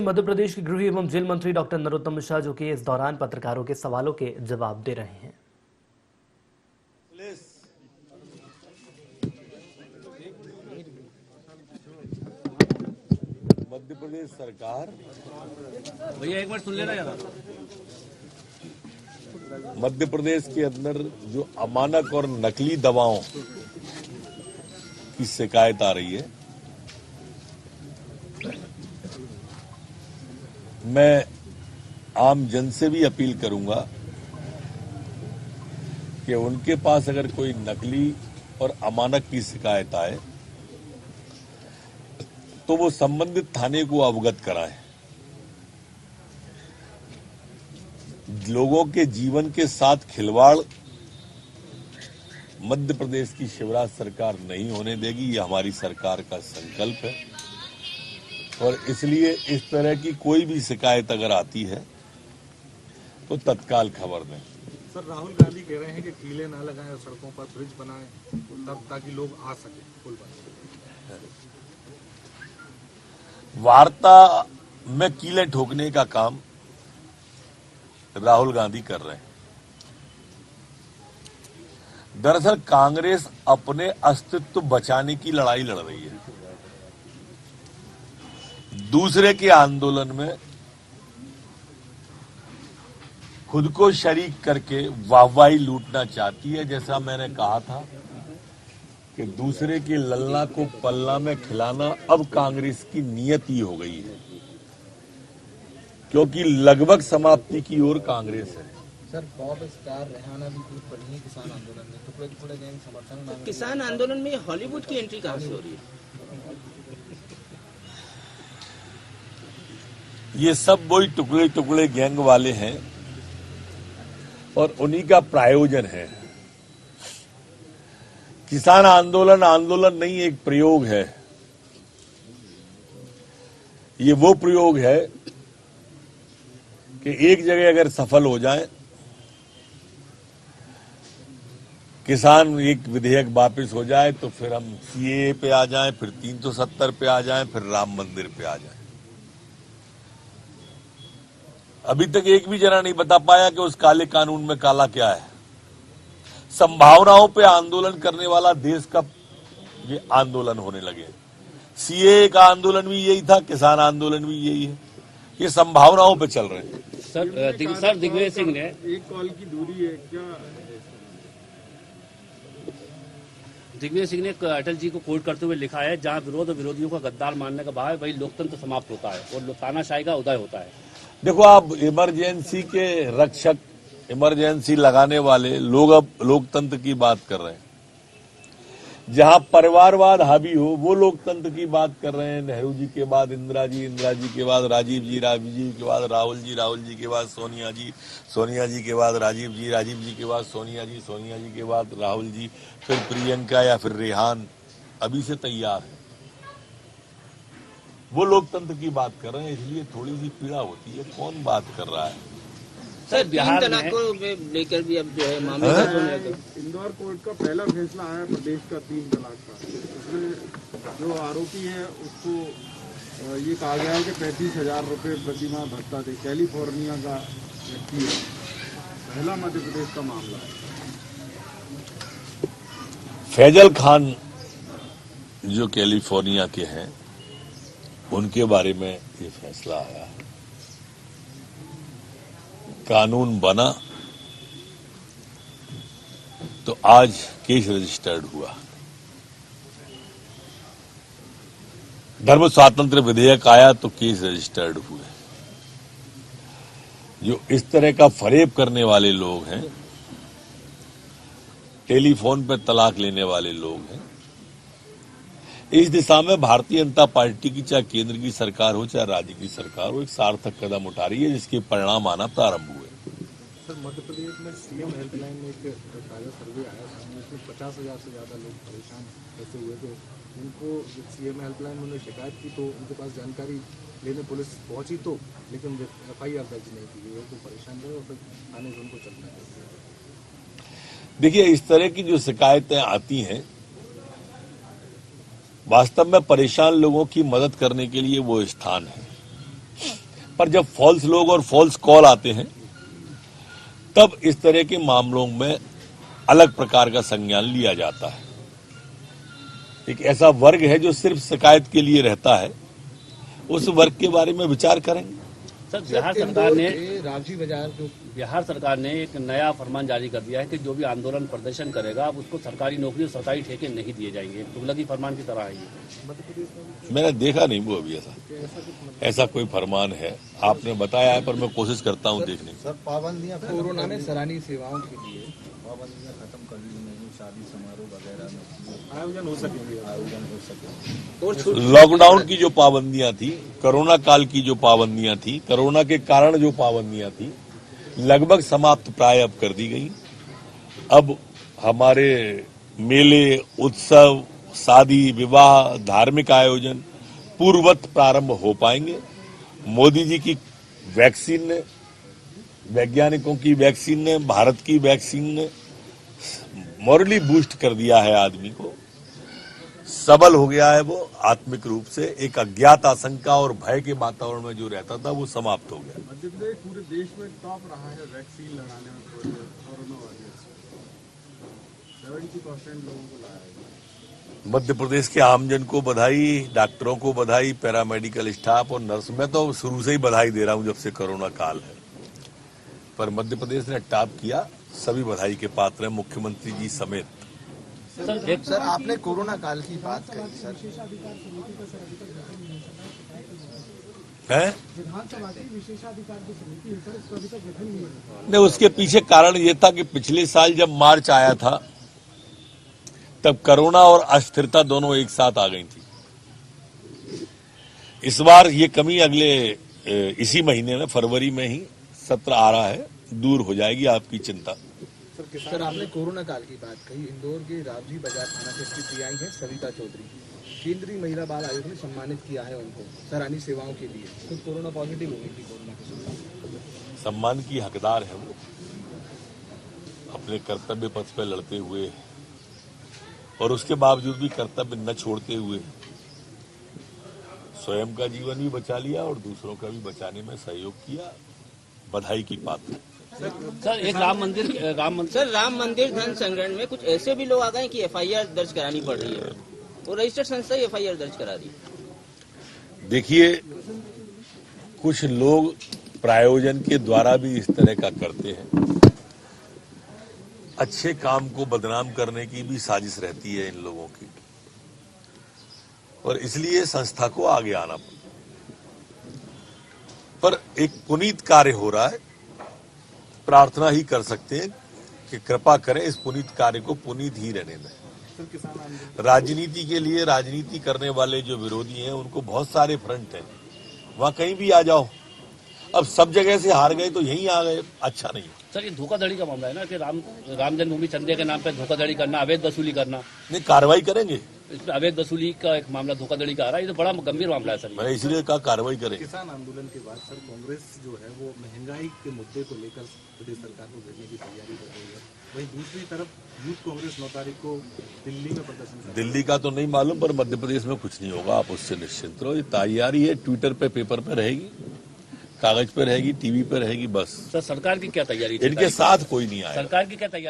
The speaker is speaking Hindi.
मध्य प्रदेश के गृह एवं जेल मंत्री डॉक्टर नरोत्तम मिश्रा जो कि इस दौरान पत्रकारों के सवालों के जवाब दे रहे हैं। मध्य प्रदेश सरकार भैया एक बार सुन लेना यार। मध्य प्रदेश के अंदर जो अमानक और नकली दवाओं की शिकायत आ रही है, मैं आम जन से भी अपील करूंगा कि उनके पास अगर कोई नकली और अमानक की शिकायत आए तो वो संबंधित थाने को अवगत कराएं। लोगों के जीवन के साथ खिलवाड़ मध्य प्रदेश की शिवराज सरकार नहीं होने देगी, यह हमारी सरकार का संकल्प है। और इसलिए इस तरह की कोई भी शिकायत अगर आती है तो तत्काल खबर दें। सर, राहुल गांधी कह रहे हैं कि कीले ना लगाएं और सड़कों पर ब्रिज बनाएं तब ताकि लोग आ सके पुल पर। वार्ता में कीले ठोकने का काम राहुल गांधी कर रहे हैं। दरअसल कांग्रेस अपने अस्तित्व बचाने की लड़ाई लड़ रही है। दूसरे के आंदोलन में खुद को शरीक करके वाहवाही लूटना चाहती है। जैसा मैंने कहा था कि दूसरे के लल्ला को पल्ला में खिलाना अब कांग्रेस की नियत ही हो गई है, क्योंकि लगभग समाप्ति की ओर कांग्रेस है। सर, पॉप स्टार रेहाना भी टूट पड़ी है किसान आंदोलन में, टुकड़े गैंग समर्थन मांग। किसान आंदोलन में हॉलीवुड की एंट्री कहां से हो रही है? ये सब वही टुकड़े टुकड़े गैंग वाले हैं और उन्हीं का प्रायोजन है। किसान आंदोलन नहीं, एक प्रयोग है। ये वो प्रयोग है कि एक जगह अगर सफल हो जाए, किसान एक विधेयक वापस हो जाए, तो फिर हम सीएए पे आ जाएं, फिर 370 पे आ जाएं, फिर राम मंदिर पे आ जाएं। अभी तक एक भी जना नहीं बता पाया कि उस काले कानून में काला क्या है। संभावनाओं पे आंदोलन करने वाला देश का ये आंदोलन होने लगे। सीएए का आंदोलन भी यही था, किसान आंदोलन भी यही है। ये संभावनाओं पे चल रहे हैं। सर दिग्विजय सिंह ने एक कॉल की दूरी है क्या? दिग्विजय सिंह ने अटल जी को कोट करते हुए लिखा है, जहां विरोध और विरोधियों का गद्दार मानने का भाव है वही लोकतंत्र समाप्त होता है और तानाशाही का उदय होता है। देखो, आप इमरजेंसी के रक्षक, इमरजेंसी लगाने वाले लोग अब लोकतंत्र की बात कर रहे हैं। जहां परिवारवाद हावी हो वो लोकतंत्र की बात कर रहे हैं। नेहरू जी के बाद इंदिरा जी के बाद राजीव जी के बाद राहुल जी के बाद सोनिया जी के बाद राजीव जी के बाद सोनिया जी के बाद राहुल जी, फिर प्रियंका या फिर रेहान अभी से तैयार है। वो लोकतंत्र की बात कर रहे हैं, इसलिए थोड़ी सी पीड़ा होती है। कौन बात कर रहा है? सर, बिहार तलाक को लेकर भी अब जो है मामले का इंदौर कोर्ट का पहला फैसला आया प्रदेश का 3 तलाक का। उसमें जो आरोपी है उसको ये कहा गया है कि 35,000 रुपये प्रतिमाह भत्ता दे। कैलिफोर्निया का व्यक्ति है, पहला मध्य प्रदेश का मामला है। फैजल खान जो कैलिफोर्निया के हैं, उनके बारे में ये फैसला आया है। कानून बना तो आज केस रजिस्टर्ड हुआ। धर्म स्वातंत्र्य विधेयक आया तो केस रजिस्टर्ड हुए। जो इस तरह का फरेब करने वाले लोग हैं, टेलीफोन पर तलाक लेने वाले लोग हैं, इस दिशा में भारतीय जनता पार्टी की चाहे केंद्र की सरकार हो चाहे राज्य की सरकार हो, एक सार्थक कदम उठा रही है, जिसके परिणाम आना प्रारंभ हुए। सर, मध्य प्रदेश में सीएम हेल्पलाइन में एक ताजा सर्वे आया था, उसमें 50,000 से ज्यादा लोग परेशान ऐसे हुए थे। उनको सीएम हेल्पलाइन में उन्होंने शिकायत की तो उनके पास जानकारी लेने पुलिस पहुंची तो, लेकिन FIR दर्ज नहीं की गई। वो परेशान रहे और फिर थाने से उनको चलना है। देखिए, इस तरह की जो शिकायतें आती हैं, वास्तव में परेशान लोगों की मदद करने के लिए वो स्थान है। पर जब फॉल्स लोग और फॉल्स कॉल आते हैं तब इस तरह के मामलों में अलग प्रकार का संज्ञान लिया जाता है। एक ऐसा वर्ग है जो सिर्फ शिकायत के लिए रहता है, उस वर्ग के बारे में विचार करेंगे। सर बिहार सरकार ने एक नया फरमान जारी कर दिया है कि जो भी आंदोलन प्रदर्शन करेगा अब उसको सरकारी नौकरी और सरकारी ठेके नहीं दिए जाएंगे। तुगलकी फरमान की तरह है ये। मैंने देखा नहीं वो अभी ऐसा कोई फरमान है, आपने बताया है, पर मैं कोशिश करता हूँ देखने की। सर पाबंदियां कोरोना में सराहनीय सेवाओं के लिए पाबंदियां खत्म कर दी गई, शादी समारोह वगैरह में आयोजन हो सके। लॉकडाउन की जो पाबंदियां थी, कोरोना काल की जो पाबंदियां थी, कोरोना के कारण जो पाबंदियां थी, लगभग समाप्त प्राय अब कर दी गई। अब हमारे मेले, उत्सव, शादी, विवाह, धार्मिक आयोजन पूर्ववत प्रारंभ हो पाएंगे। मोदी जी की वैक्सीन ने, वैज्ञानिकों की वैक्सीन ने, भारत की वैक्सीन ने मॉरली बूस्ट कर दिया है आदमी को, सबल हो गया है वो आत्मिक रूप से। एक अज्ञात आशंका और भय के वातावरण में जो रहता था वो समाप्त हो गया। मध्य प्रदेश पूरे देश में टॉप रहा है वैक्सीन लगाने में कोरोना वायरस 70% लोगों को लाया है। मध्य प्रदेश के आमजन को बधाई, डॉक्टरों को बधाई, पैरामेडिकल स्टाफ और नर्स। मैं तो शुरू से ही बधाई दे रहा हूं जब से कोरोना काल है, पर मध्य प्रदेश ने टॉप किया, सभी बधाई के पात्र हैं, मुख्यमंत्री जी समेत। सर आपने कोरोना काल की बात कही सर, है नहीं, उसके पीछे कारण ये था कि पिछले साल जब मार्च आया था तब कोरोना और अस्थिरता दोनों एक साथ आ गई थी। इस बार ये कमी अगले इसी महीने में फरवरी में ही सत्र आ रहा है, दूर हो जाएगी आपकी चिंता। सर आपने कोरोना काल की बात कही, इंदौर के रावजी बाजार थाना से इसकी पीआई है सविता चौधरी, केंद्रीय महिला बाल आयोग ने सम्मानित किया है उनको सराहनीय सेवाओं के लिए। खुद कोरोना पॉजिटिव हो गई थी, कोरोना के सम्मान की हकदार है वो, अपने कर्तव्य पथ पर लड़ते हुए और उसके बावजूद भी कर्तव्य न छोड़ते हुए स्वयं का जीवन भी बचा लिया और दूसरों का भी बचाने में सहयोग किया, बधाई की पात्र। सर एक राम मंदिर धन संग्रहण में कुछ ऐसे भी लोग आ गए कि एफआईआर दर्ज करानी पड़ रही है, वो रजिस्टर्ड संस्था ही एफआईआर दर्ज करा रही है। देखिए, कुछ लोग प्रायोजन के द्वारा भी इस तरह का करते हैं, अच्छे काम को बदनाम करने की भी साजिश रहती है इन लोगों की, और इसलिए संस्था को आगे आना पर एक पुनीत कार्य हो रहा है। प्रार्थना ही कर सकते हैं कि कृपा करें इस पुनीत कार्य को पुनीत ही रहने दें। राजनीति के लिए राजनीति करने वाले जो विरोधी हैं उनको बहुत सारे फ्रंट हैं, वहां कहीं भी आ जाओ। अब सब जगह से हार गए तो यहीं आ गए, अच्छा नहीं। सर ये धोखाधड़ी का मामला है ना कि राम जन्मभूमि चंदे के नाम पे धोखाधड़ी करना, अवैध वसूली करना। नहीं, कार्रवाई करेंगे। इसमें अवैध वसूली का एक मामला धोखाधड़ी का आ रहा है, ये तो बड़ा गंभीर मामला है सर। मैं इसलिए कहा कार्रवाई करें। किसान आंदोलन के बाद सर कांग्रेस जो है वो महंगाई के मुद्दे को लेकर प्रदेश सरकार को भेजने की तैयारी कर रही है, वहीं दूसरी तरफ यूथ कांग्रेस 9 तारीख को दिल्ली में प्रदर्शन कर। दिल्ली का तो नहीं मालूम, पर मध्य प्रदेश में कुछ नहीं होगा, आप उससे निश्चिंत रहो। ये तैयारी है, ट्विटर पे, पेपर पे रहेगी, कागज पे रहेगी, टीवी पे रहेगी, बस। सर सरकार की क्या तैयारी? इनके साथ कोई नहीं आएगा। सरकार की क्या तैयारी?